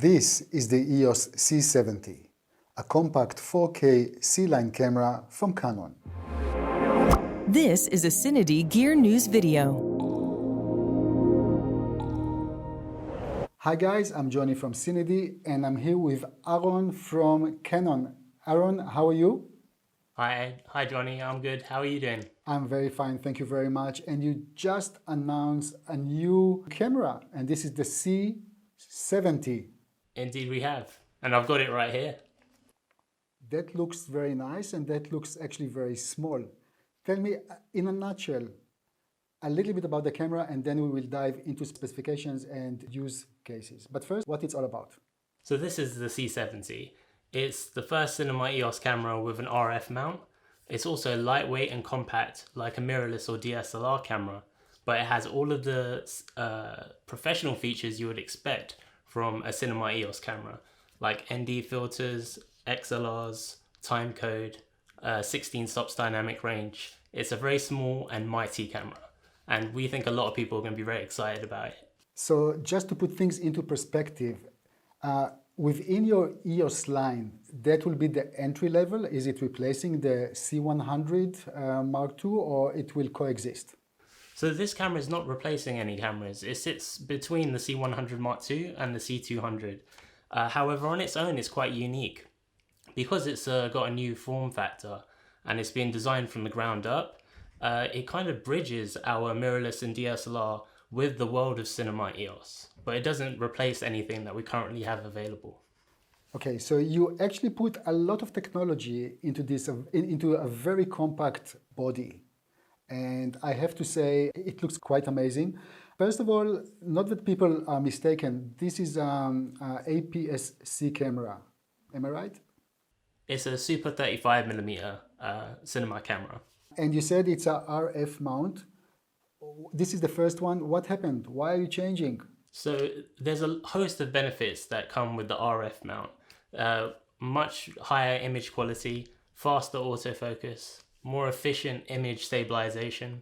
This is the EOS C70, a compact 4K C-line camera from Canon. This is a CineD Gear News video. Hi guys, I'm Johnny from CineD and I'm here with Aron from Canon. Aron, how are you? Hi Johnny, I'm good. How are you doing? I'm very fine, thank you very much. And you just announced a new camera, and this is the C70. Indeed we have. And I've got it right here. That looks very nice and that looks actually very small. Tell me in a nutshell a little bit about the camera, and then we will dive into specifications and use cases. But first, what it's all about. So this is the C70. It's the first cinema EOS camera with an RF mount. It's also lightweight and compact like a mirrorless or DSLR camera, but it has all of the professional features you would expect from a cinema EOS camera, like ND filters, XLRs, time code, 16 stops dynamic range. It's a very small and mighty camera, and we think a lot of people are going to be very excited about it. So just to put things into perspective, within your EOS line, that will be the entry level. Is it replacing the C100 Mark II, or it will coexist? So this camera is not replacing any cameras. It sits between the C100 Mark II and the C200. However, on its own, it's quite unique. Because it's got a new form factor and it's been designed from the ground up, it kind of bridges our mirrorless and DSLR with the world of cinema EOS. But it doesn't replace anything that we currently have available. Okay, so you actually put a lot of technology into this, into a very compact body. And I have to say, it looks quite amazing. First of all, not that people are mistaken, this is an APS-C camera. Am I right? It's a super 35mm cinema camera. And you said it's a RF mount. This is the first one. What happened? Why are you changing? So there's a host of benefits that come with the RF mount. Much higher image quality, faster autofocus, more efficient image stabilization,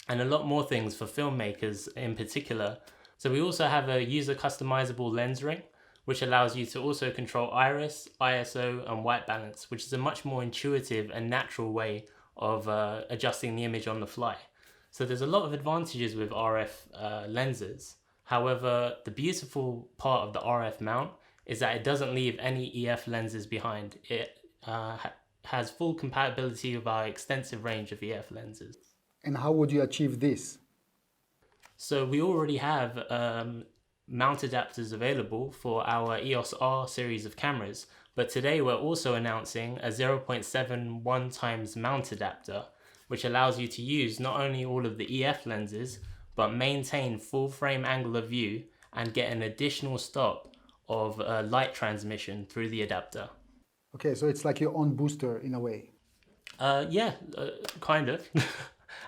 and a lot more things for filmmakers in particular. So we also have a user customizable lens ring, which allows you to also control iris, ISO, and white balance, which is a much more intuitive and natural way of adjusting the image on the fly. So there's a lot of advantages with RF lenses. However, the beautiful part of the RF mount is that it doesn't leave any EF lenses behind. It has full compatibility with our extensive range of EF lenses. And how would you achieve this? So we already have mount adapters available for our EOS R series of cameras, but today we're also announcing a 0.71 times mount adapter, which allows you to use not only all of the EF lenses, but maintain full frame angle of view and get an additional stop of light transmission through the adapter. Okay, so it's like your own booster in a way. Yeah, kind of.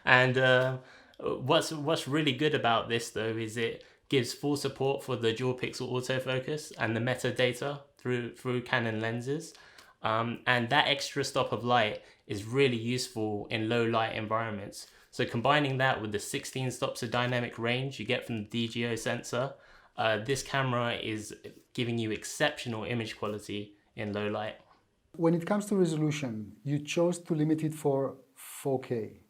And what's really good about this though is it gives full support for the dual pixel autofocus and the metadata through Canon lenses. And that extra stop of light is really useful in low light environments. So combining that with the 16 stops of dynamic range you get from the DGO sensor, this camera is giving you exceptional image quality in low light. When it comes to resolution, you chose to limit it for 4K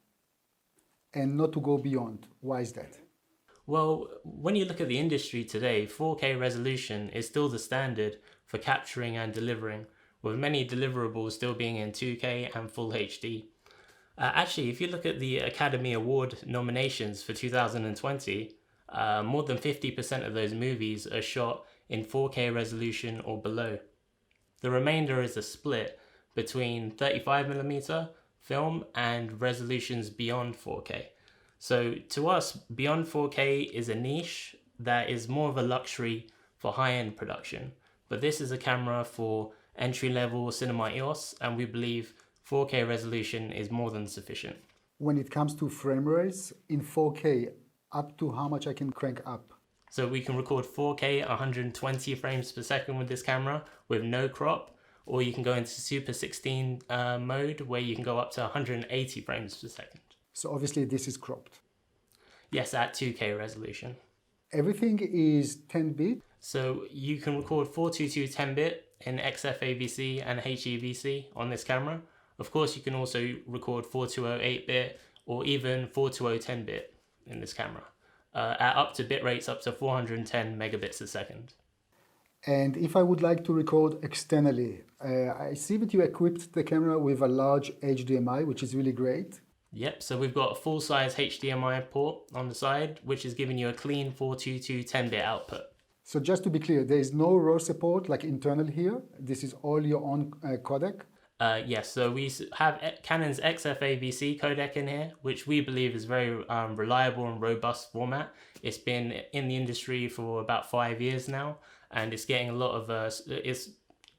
and not to go beyond. Why is that? Well, when you look at the industry today, 4K resolution is still the standard for capturing and delivering, with many deliverables still being in 2K and Full HD. Actually, if you look at the Academy Award nominations for 2020, more than 50% of those movies are shot in 4K resolution or below. The remainder is a split between 35mm film and resolutions beyond 4K. So to us, beyond 4K is a niche that is more of a luxury for high-end production. But this is a camera for entry-level cinema EOS, and we believe 4K resolution is more than sufficient. When it comes to frame rates, in 4K, up to how much I can crank up? So we can record 4K 120 frames per second with this camera with no crop, or you can go into Super 16 mode where you can go up to 180 frames per second. So obviously this is cropped. Yes, at 2K resolution. everything is 10-bit. So you can record 422 10-bit in XFAVC and HEVC on this camera. Of course, you can also record 420 8-bit or even 420 10-bit in this camera at up to bit rates up to 410 megabits a second. And if I would like to record externally, I see that you equipped the camera with a large HDMI, which is really great. Yep, so we've got a full-size HDMI port on the side, which is giving you a clean 422 10-bit output. So just to be clear, there is no RAW support like internal here. This is all your own codec. Yes, so we have Canon's XFAVC codec in here, which we believe is very reliable and robust format. It's been in the industry for about 5 years now, and it's getting a lot of it's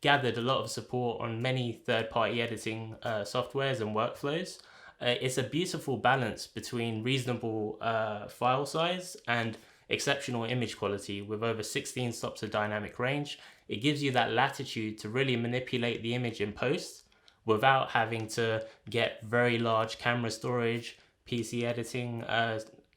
gathered a lot of support on many third-party editing softwares and workflows. It's a beautiful balance between reasonable file size and exceptional image quality with over 16 stops of dynamic range. It gives you that latitude to really manipulate the image in post without having to get very large camera storage, PC editing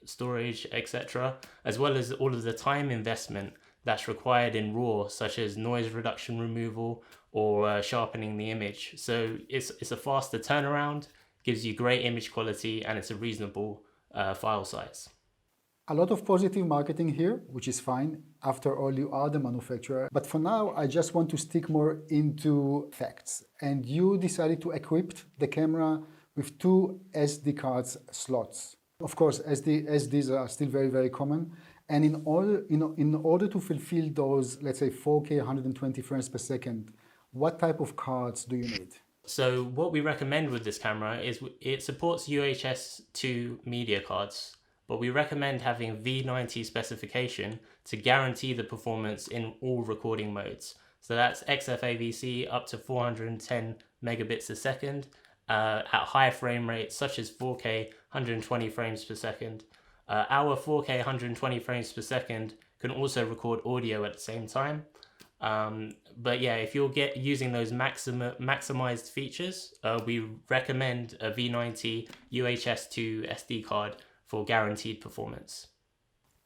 storage, etc., as well as all of the time investment that's required in RAW, such as noise reduction removal or sharpening the image. So it's a faster turnaround, gives you great image quality, and it's a reasonable file size. A lot of positive marketing here, which is fine. After all, you are the manufacturer. But for now, I just want to stick more into facts. And you decided to equip the camera with 2 SD cards slots. Of course, SDs are still very, very common. And in order to fulfill those, let's say 4K 120 frames per second, what type of cards do you need? So what we recommend with this camera is it supports UHS 2 media cards, but we recommend having V90 specification to guarantee the performance in all recording modes. So that's XFAVC up to 410 megabits a second at high frame rates such as 4K 120 frames per second. Our 4K 120 frames per second can also record audio at the same time. But yeah, if you're using those maximized features, we recommend a V90 UHS2 SD card for guaranteed performance.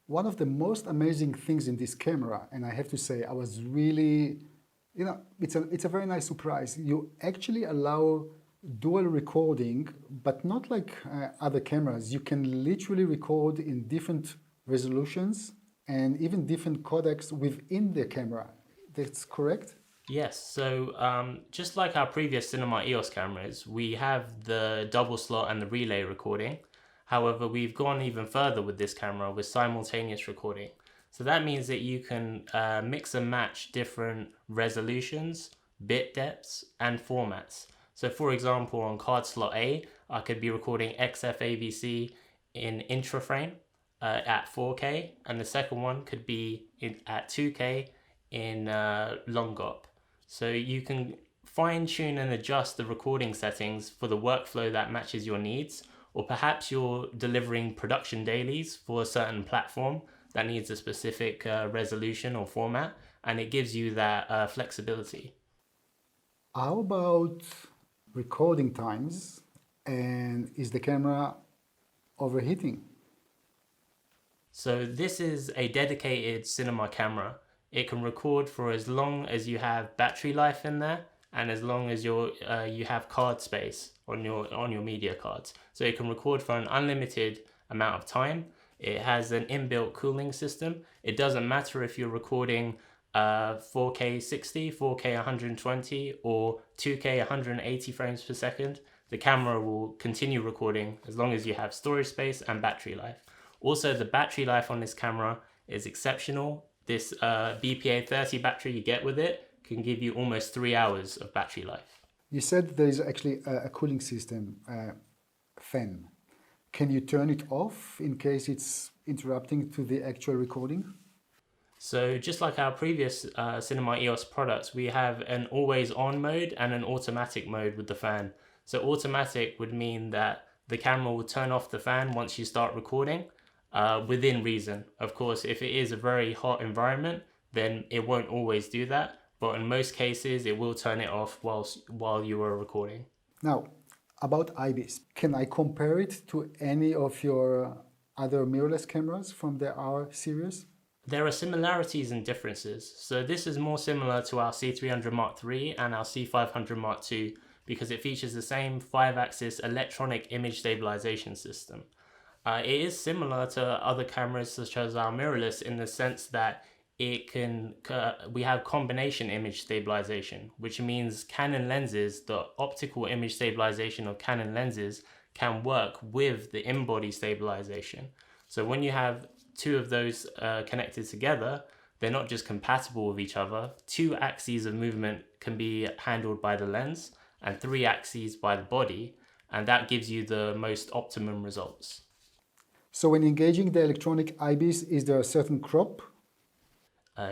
One of the most amazing things in this camera, and I have to say, I was really, it's a very nice surprise. You actually allow dual recording, but not like other cameras. You can literally record in different resolutions and even different codecs within the camera. That's correct? Yes, so just like our previous Cinema EOS cameras, we have the double slot and the relay recording. However, we've gone even further with this camera with simultaneous recording. So that means that you can mix and match different resolutions, bit depths, and formats. So for example, on card slot A, I could be recording XFAVC in intraframe at 4K, and the second one could be at 2K in long GOP. So you can fine tune and adjust the recording settings for the workflow that matches your needs, or perhaps you're delivering production dailies for a certain platform that needs a specific resolution or format, and it gives you that flexibility. How about recording times, and is the camera overheating? So this is a dedicated cinema camera. It can record for as long as you have battery life in there, and as long as you have card space on your media cards. So it can record for an unlimited amount of time. It has an inbuilt cooling system. It doesn't matter if you're recording 4K 60, 4K 120, or 2K 180 frames per second. The camera will continue recording as long as you have storage space and battery life. Also, the battery life on this camera is exceptional. This BPA 30 battery you get with it can give you almost 3 hours of battery life. You said there is actually a cooling system, fan. Can you turn it off in case it's interrupting to the actual recording? So just like our previous Cinema EOS products, we have an always on mode and an automatic mode with the fan. So automatic would mean that the camera will turn off the fan once you start recording within reason. Of course, if it is a very hot environment, then it won't always do that. But in most cases, it will turn it off while you are recording. Now, about IBIS, can I compare it to any of your other mirrorless cameras from the R series? There are similarities and differences. So this is more similar to our C300 Mark III and our C500 Mark II because it features the same 5-axis electronic image stabilization system. It is similar to other cameras such as our mirrorless in the sense that we have combination image stabilization, which means Canon lenses, the optical image stabilization of Canon lenses can work with the in-body stabilization. So when you have two of those connected together, they're not just compatible with each other. 2 axes of movement can be handled by the lens and 3 axes by the body, and that gives you the most optimum results. So when engaging the electronic IBIS, is there a certain crop?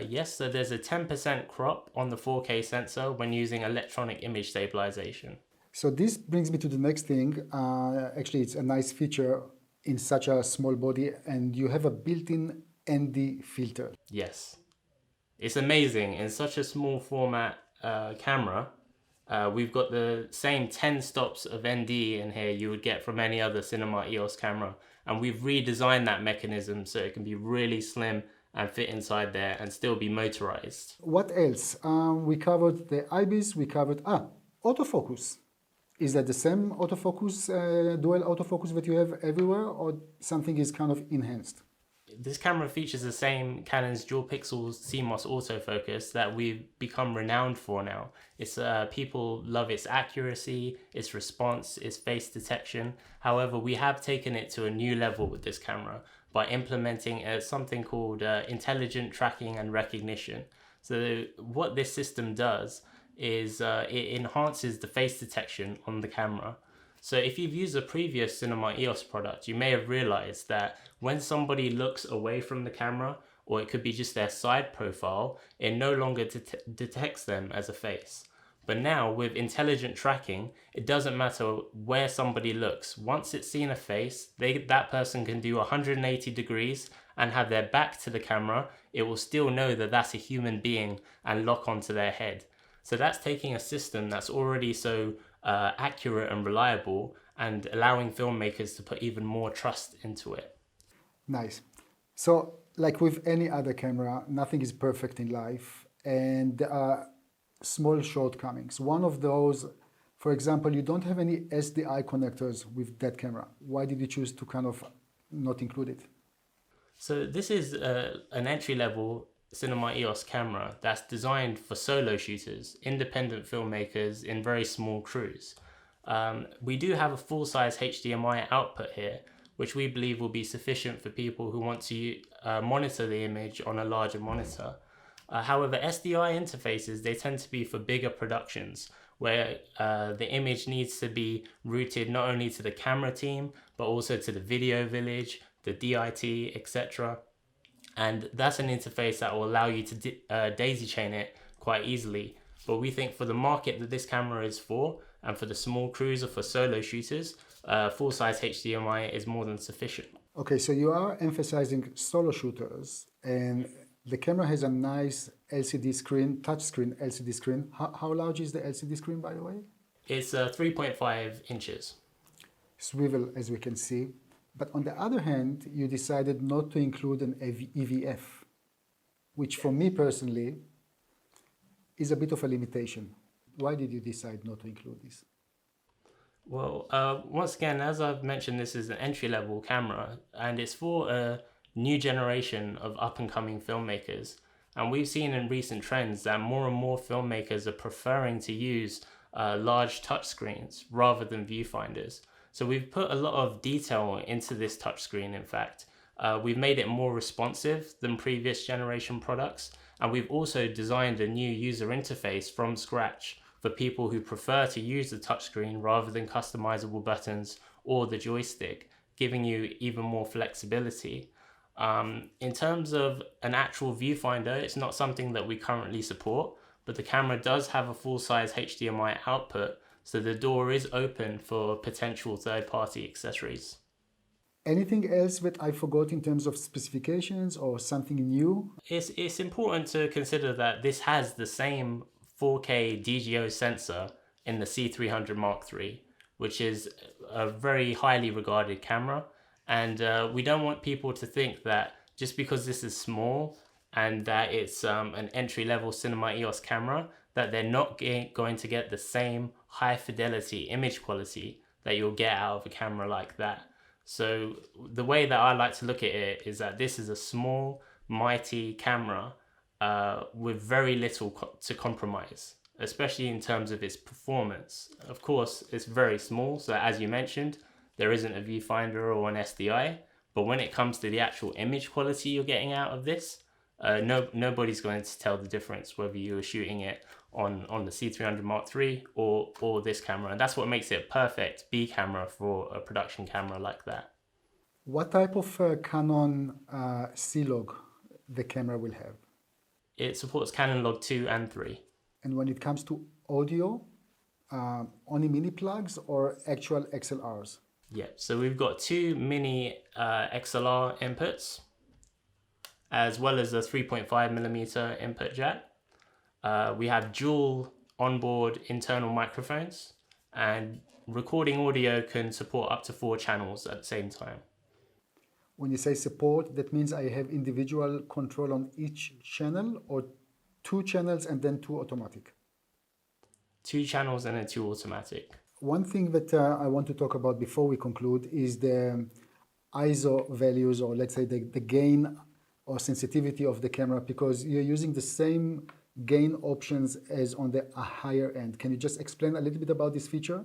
Yes, so there's a 10% crop on the 4K sensor when using electronic image stabilization. So this brings me to the next thing. Actually, it's a nice feature in such a small body, and you have a built-in ND filter. Yes. It's amazing. In such a small format camera, we've got the same 10 stops of ND in here you would get from any other Cinema EOS camera. And we've redesigned that mechanism so it can be really slim and fit inside there and still be motorized. What else? We covered the IBIS, we covered autofocus. Is that the same autofocus, dual autofocus that you have everywhere, or something is kind of enhanced? This camera features the same Canon's dual pixel CMOS autofocus that we've become renowned for now. It's people love its accuracy, its response, its face detection. However, we have taken it to a new level with this camera by implementing something called intelligent tracking and recognition. So what this system does is it enhances the face detection on the camera. So if you've used a previous Cinema EOS product, you may have realized that when somebody looks away from the camera, or it could be just their side profile, it no longer detects them as a face. But now with intelligent tracking, it doesn't matter where somebody looks. Once it's seen a face, that person can do 180 degrees and have their back to the camera. It will still know that that's a human being and lock onto their head. So that's taking a system that's already so accurate and reliable and allowing filmmakers to put even more trust into it. Nice. So like with any other camera, nothing is perfect in life, and there are small shortcomings. One of those, for example, you don't have any SDI connectors with that camera. Why did you choose to kind of not include it? So this is an entry-level Cinema EOS camera that's designed for solo shooters, independent filmmakers in very small crews. We do have a full-size HDMI output here, which we believe will be sufficient for people who want to monitor the image on a larger monitor. However, SDI interfaces, they tend to be for bigger productions where the image needs to be routed not only to the camera team, but also to the video village, the DIT, etc. And that's an interface that will allow you to daisy chain it quite easily. But we think for the market that this camera is for, and for the small crews or for solo shooters, full-size HDMI is more than sufficient. Okay, so you are emphasizing solo shooters, and the camera has a nice LCD screen, touchscreen LCD screen. How large is the LCD screen, by the way? It's 3.5 inches. Swivel, as we can see. But on the other hand, you decided not to include an EVF, which for me personally is a bit of a limitation. Why did you decide not to include this? Well, once again, as I've mentioned, this is an entry-level camera, and it's for a new generation of up-and-coming filmmakers. And we've seen in recent trends that more and more filmmakers are preferring to use large touchscreens rather than viewfinders. So we've put a lot of detail into this touchscreen, in fact. We've made it more responsive than previous generation products, and we've also designed a new user interface from scratch for people who prefer to use the touchscreen rather than customizable buttons or the joystick, giving you even more flexibility. In terms of an actual viewfinder, it's not something that we currently support, but the camera does have a full-size HDMI output, so the door is open for potential third-party accessories. Anything else that I forgot in terms of specifications or something new? It's important to consider that this has the same 4K DGO sensor in the C300 Mark III, which is a very highly regarded camera. And we don't want people to think that just because this is small and that it's an entry-level Cinema EOS camera, that they're not going to get the same high fidelity image quality that you'll get out of a camera like that. So the way that I like to look at it is that this is a small, mighty camera with very little to compromise, especially in terms of its performance. Of course, it's very small, so as you mentioned, there isn't a viewfinder or an SDI, but when it comes to the actual image quality you're getting out of this, nobody's going to tell the difference whether you were shooting it on the C300 Mark III or this camera. And that's what makes it a perfect B camera for a production camera like that. What type of Canon C-Log the camera will have? It supports Canon Log 2 and 3. And when it comes to audio, only mini plugs or actual XLRs? Yeah, so we've got 2 mini XLR inputs, as well as a 3.5mm input jack. We have dual onboard internal microphones, and recording audio can support up to 4 channels at the same time. When you say support, that means I have individual control on each channel, or 2 channels and then 2 automatic? 2 channels and then 2 automatic. One thing that I want to talk about before we conclude is the ISO values, or let's say the gain or sensitivity of the camera, because you're using the same gain options as on the higher end. Can you just explain a little bit about this feature?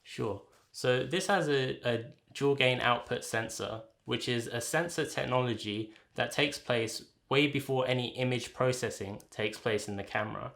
Sure. So this has a dual gain output sensor, which is a sensor technology that takes place way before any image processing takes place in the camera.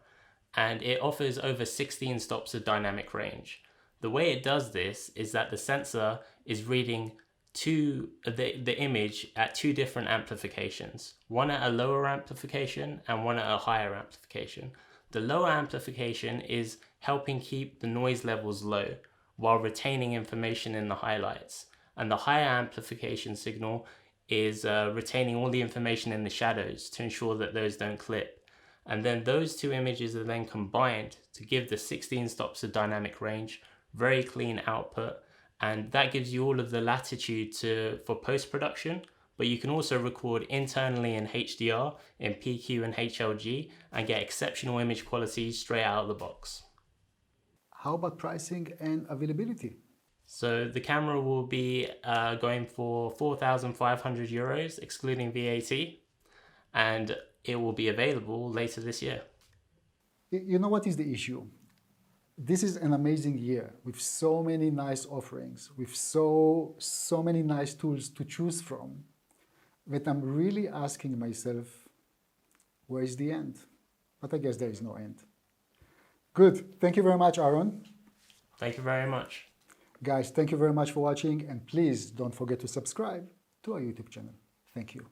And it offers over 16 stops of dynamic range. The way it does this is that the sensor is reading the image at 2 different amplifications, one at a lower amplification and one at a higher amplification. The lower amplification is helping keep the noise levels low while retaining information in the highlights, and the higher amplification signal is retaining all the information in the shadows to ensure that those don't clip. And then those 2 images are then combined to give the 16 stops of dynamic range, very clean output, and that gives you all of the latitude for post-production, but you can also record internally in HDR, in PQ and HLG, and get exceptional image quality straight out of the box. How about pricing and availability? So the camera will be going for €4,500 excluding VAT, and it will be available later this year. You know what is the issue? This is an amazing year with so many nice offerings, with so many nice tools to choose from, that I'm really asking myself, where is the end? But I guess there is no end. Good. Thank you very much, Aron. Thank you very much. Guys, thank you very much for watching, and please don't forget to subscribe to our YouTube channel. Thank you.